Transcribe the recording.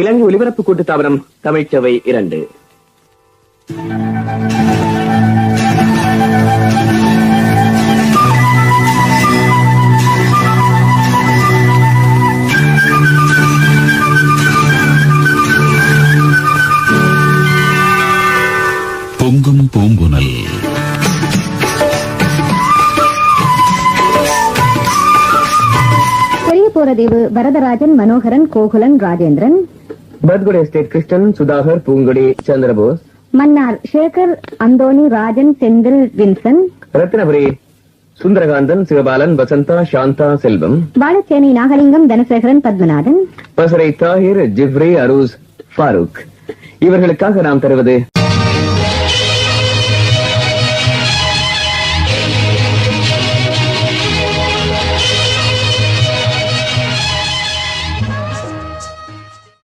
இலங்கை ஒலிபரப்பு கூட்டுத்தாபனம் தமிழ்ச்சவை 2. பொங்கும் பூங்குனல். பெரிய போரதேவு வரதராஜன், மனோகரன், கோகுலன், ராஜேந்திரன். பத்குடி எஸ்டேட் கிருஷ்ணன், சுதாகர், பூங்குடி, சந்திரபோஸ். மன்னார் சேகர், அந்தோணி, ராஜன், செந்தில், வின்சன். ரத்தினபுரி சுந்தரகாந்தன், சிவபாலன், வசந்தா, சாந்தா, செல்வம். வாழச்சேனை நாகலிங்கம், தனசேகரன், பத்மநாதன். பசரை தாஹிர், ஜிப்ரி, அரூஸ், ஃபாரூக். இவர்களுக்காக நாம் தருவது